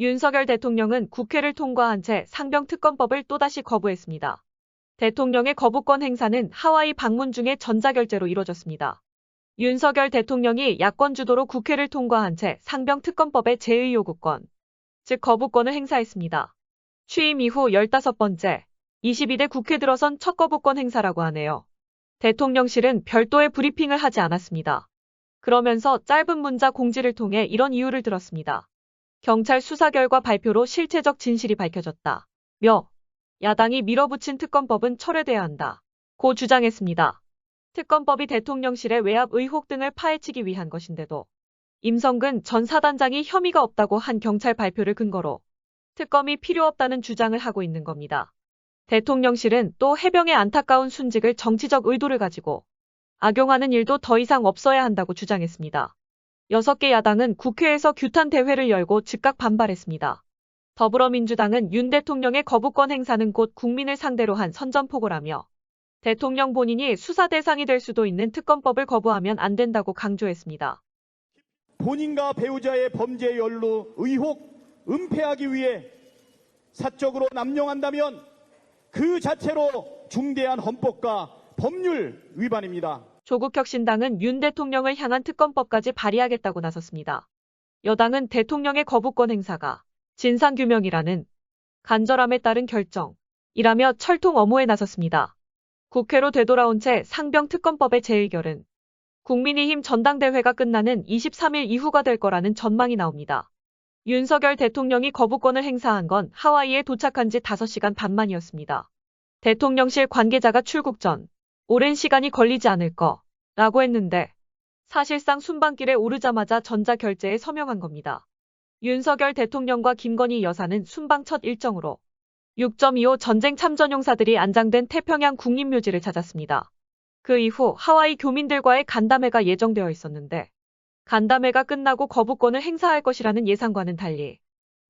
윤석열 대통령은 국회를 통과한 채 상병특검법을 또다시 거부했습니다. 대통령의 거부권 행사는 하와이 방문 중에 전자결제로 이뤄졌습니다. 윤석열 대통령이 야권 주도로 국회를 통과한 채 상병특검법의 재의요구권, 즉 거부권을 행사했습니다. 취임 이후 15번째, 22대 국회 들어선 첫 거부권 행사라고 하네요. 대통령실은 별도의 브리핑을 하지 않았습니다. 그러면서 짧은 문자 공지를 통해 이런 이유를 들었습니다. 경찰 수사 결과 발표로 실체적 진실이 밝혀졌다. 야당이 밀어붙인 특검법은 철회돼야 한다. 고 주장했습니다. 특검법이 대통령실의 외압 의혹 등을 파헤치기 위한 것인데도 임성근 전 사단장이 혐의가 없다고 한 경찰 발표를 근거로 특검이 필요 없다는 주장을 하고 있는 겁니다. 대통령실은 또 해병의 안타까운 순직을 정치적 의도를 가지고 악용하는 일도 더 이상 없어야 한다고 주장했습니다. 6개 야당은 국회에서 규탄 대회를 열고 즉각 반발했습니다. 더불어민주당은 윤 대통령의 거부권 행사는 곧 국민을 상대로 한 선전포고라며 대통령 본인이 수사 대상이 될 수도 있는 특검법을 거부하면 안 된다고 강조했습니다. 본인과 배우자의 범죄 연루 의혹 은폐하기 위해 사적으로 남용한다면 그 자체로 중대한 헌법과 법률 위반입니다. 조국혁신당은 윤 대통령을 향한 특검법까지 발의하겠다고 나섰습니다. 여당은 대통령의 거부권 행사가 진상규명이라는 간절함에 따른 결정이라며 철통 엄호에 나섰습니다. 국회로 되돌아온 채 상병특검법의 재의결은 국민의힘 전당대회가 끝나는 23일 이후가 될 거라는 전망이 나옵니다. 윤석열 대통령이 거부권을 행사한 건 하와이에 도착한 지 5시간 반 만이었습니다. 대통령실 관계자가 출국 전 오랜 시간이 걸리지 않을 거라고 했는데 사실상 순방길에 오르자마자 전자결제에 서명한 겁니다. 윤석열 대통령과 김건희 여사는 순방 첫 일정으로 6.25 전쟁 참전용사들이 안장된 태평양 국립묘지를 찾았습니다. 그 이후 하와이 교민들과의 간담회가 예정되어 있었는데 간담회가 끝나고 거부권을 행사할 것이라는 예상과는 달리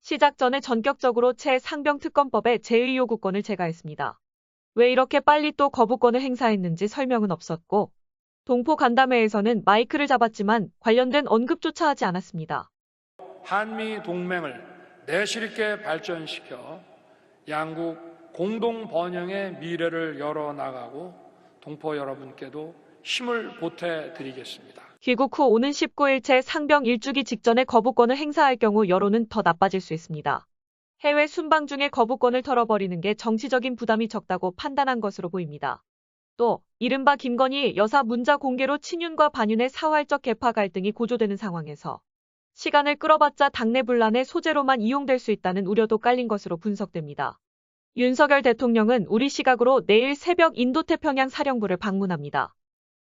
시작 전에 전격적으로 상병특검법의 재의요구권을 제거했습니다. 왜 이렇게 빨리 또 거부권을 행사했는지 설명은 없었고 동포 간담회에서는 마이크를 잡았지만 관련된 언급조차 하지 않았습니다. 한미 동맹을 내실 있게 발전시켜 양국 공동 번영의 미래를 열어나가고 동포 여러분께도 힘을 보태드리겠습니다. 귀국 후 오는 19일째 상병 일주기 직전에 거부권을 행사할 경우 여론은 더 나빠질 수 있습니다. 해외 순방 중에 거부권을 털어버리는 게 정치적인 부담이 적다고 판단한 것으로 보입니다. 또 이른바 김건희 여사 문자 공개로 친윤과 반윤의 사활적 계파 갈등이 고조되는 상황에서 시간을 끌어봤자 당내 분란의 소재로만 이용될 수 있다는 우려도 깔린 것으로 분석됩니다. 윤석열 대통령은 우리 시각으로 내일 새벽 인도태평양 사령부를 방문합니다.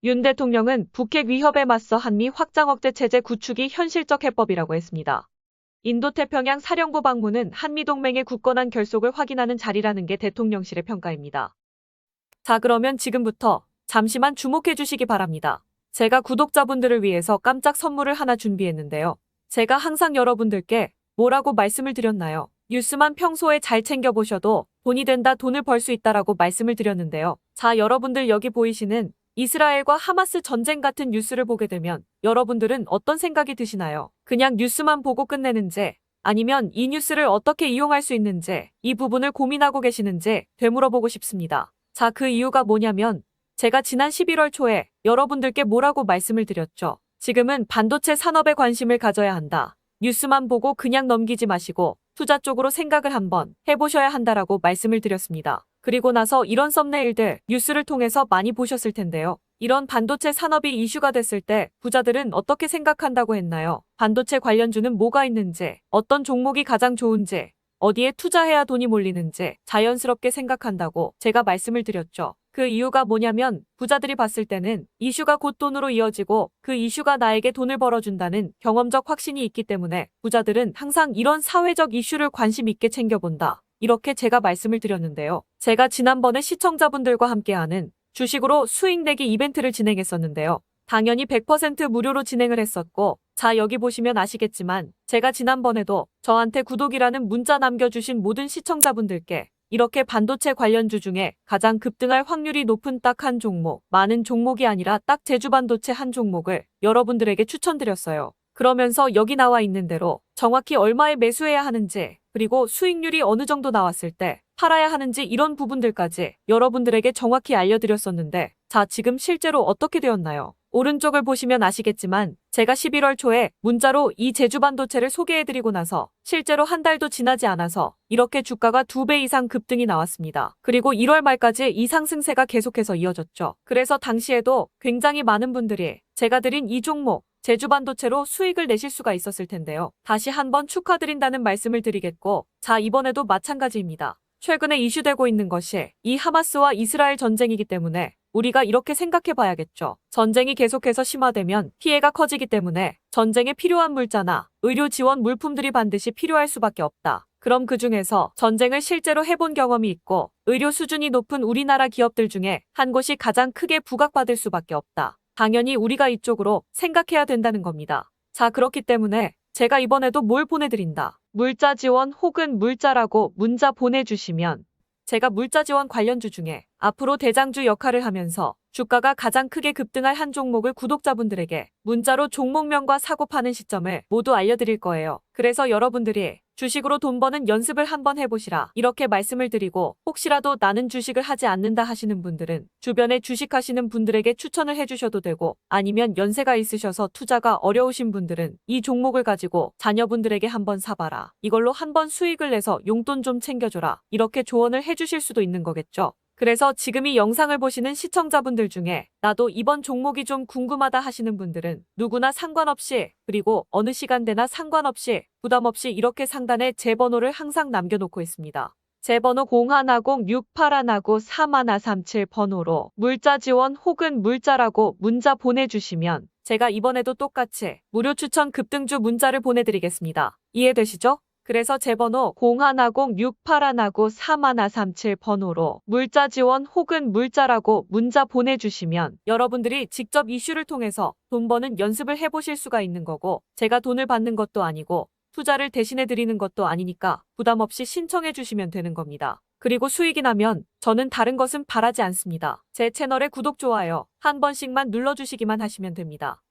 윤 대통령은 북핵 위협에 맞서 한미 확장 억제 체제 구축이 현실적 해법이라고 했습니다. 인도태평양 사령부 방문은 한미동맹의 굳건한 결속을 확인하는 자리라는 게 대통령실의 평가입니다. 자, 그러면 지금부터 잠시만 주목해 주시기 바랍니다. 제가 구독자분들을 위해서 깜짝 선물을 하나 준비했는데요. 제가 항상 여러분들께 뭐라고 말씀을 드렸나요? 뉴스만 평소에 잘 챙겨보셔도 돈이 된다, 돈을 벌 수 있다라고 말씀을 드렸는데요. 자, 여러분들 여기 보이시는 이스라엘과 하마스 전쟁 같은 뉴스를 보게 되면 여러분들은 어떤 생각이 드시나요? 그냥 뉴스만 보고 끝내는지 아니면 이 뉴스를 어떻게 이용할 수 있는지 이 부분을 고민하고 계시는지 되물어보고 싶습니다. 자, 그 이유가 뭐냐면 제가 지난 11월 초에 여러분들께 뭐라고 말씀을 드렸죠. 지금은 반도체 산업에 관심을 가져야 한다. 뉴스만 보고 그냥 넘기지 마시고 투자 쪽으로 생각을 한번 해보셔야 한다라고 말씀을 드렸습니다. 그리고 나서 이런 썸네일들 뉴스를 통해서 많이 보셨을 텐데요. 이런 반도체 산업이 이슈가 됐을 때 부자들은 어떻게 생각한다고 했나요? 반도체 관련주는 뭐가 있는지, 어떤 종목이 가장 좋은지, 어디에 투자해야 돈이 몰리는지 자연스럽게 생각한다고 제가 말씀을 드렸죠. 그 이유가 뭐냐면 부자들이 봤을 때는 이슈가 곧 돈으로 이어지고 그 이슈가 나에게 돈을 벌어준다는 경험적 확신이 있기 때문에 부자들은 항상 이런 사회적 이슈를 관심 있게 챙겨본다. 이렇게 제가 말씀을 드렸는데요. 제가 지난번에 시청자분들과 함께하는 주식으로 수익 내기 이벤트를 진행했었는데요. 당연히 100% 무료로 진행을 했었고, 자, 여기 보시면 아시겠지만 제가 지난번에도 저한테 구독이라는 문자 남겨주신 모든 시청자분들께 이렇게 반도체 관련주 중에 가장 급등할 확률이 높은 딱 한 종목, 많은 종목이 아니라 딱 제주반도체 한 종목을 여러분들에게 추천드렸어요. 그러면서 여기 나와 있는 대로 정확히 얼마에 매수해야 하는지, 그리고 수익률이 어느 정도 나왔을 때 팔아야 하는지 이런 부분들까지 여러분들에게 정확히 알려드렸었는데, 자, 지금 실제로 어떻게 되었나요? 오른쪽을 보시면 아시겠지만 제가 11월 초에 문자로 이 제주반도체를 소개해드리고 나서 실제로 한 달도 지나지 않아서 이렇게 주가가 2배 이상 급등이 나왔습니다. 그리고 1월 말까지 이 상승세가 계속해서 이어졌죠. 그래서 당시에도 굉장히 많은 분들이 제가 드린 이 종목 제주반도체로 수익을 내실 수가 있었을 텐데요. 다시 한번 축하드린다는 말씀을 드리겠고, 자, 이번에도 마찬가지입니다. 최근에 이슈되고 있는 것이 이 하마스와 이스라엘 전쟁이기 때문에 우리가 이렇게 생각해 봐야겠죠. 전쟁이 계속해서 심화되면 피해가 커지기 때문에 전쟁에 필요한 물자나 의료 지원 물품들이 반드시 필요할 수밖에 없다. 그럼 그 중에서 전쟁을 실제로 해본 경험이 있고 의료 수준이 높은 우리나라 기업들 중에 한 곳이 가장 크게 부각받을 수밖에 없다. 당연히 우리가 이쪽으로 생각해야 된다는 겁니다. 자, 그렇기 때문에 제가 이번에도 뭘 보내드린다. 물자 지원 혹은 물자라고 문자 보내주시면 제가 물자 지원 관련주 중에 앞으로 대장주 역할을 하면서 주가가 가장 크게 급등할 한 종목을 구독자분들에게 문자로 종목명과 사고 파는 시점을 모두 알려드릴 거예요. 그래서 여러분들이 주식으로 돈 버는 연습을 한번 해보시라 이렇게 말씀을 드리고, 혹시라도 나는 주식을 하지 않는다 하시는 분들은 주변에 주식하시는 분들에게 추천을 해주셔도 되고, 아니면 연세가 있으셔서 투자가 어려우신 분들은 이 종목을 가지고 자녀분들에게 한번 사봐라, 이걸로 한번 수익을 내서 용돈 좀 챙겨줘라, 이렇게 조언을 해주실 수도 있는 거겠죠. 그래서 지금 이 영상을 보시는 시청자분들 중에 나도 이번 종목이 좀 궁금하다 하시는 분들은 누구나 상관없이, 그리고 어느 시간대나 상관없이 부담 없이 이렇게 상단에 제 번호를 항상 남겨놓고 있습니다. 제 번호 010-6819-3137 번호로 물자 지원 혹은 물자라고 문자 보내주시면 제가 이번에도 똑같이 무료 추천 급등주 문자를 보내드리겠습니다. 이해되시죠? 그래서 제 번호 010-6819-3137 번호로 물자 지원 혹은 물자라고 문자 보내주시면 여러분들이 직접 이슈를 통해서 돈 버는 연습을 해보실 수가 있는 거고, 제가 돈을 받는 것도 아니고 투자를 대신해 드리는 것도 아니니까 부담 없이 신청해 주시면 되는 겁니다. 그리고 수익이 나면 저는 다른 것은 바라지 않습니다. 제 채널에 구독, 좋아요 한 번씩만 눌러주시기만 하시면 됩니다.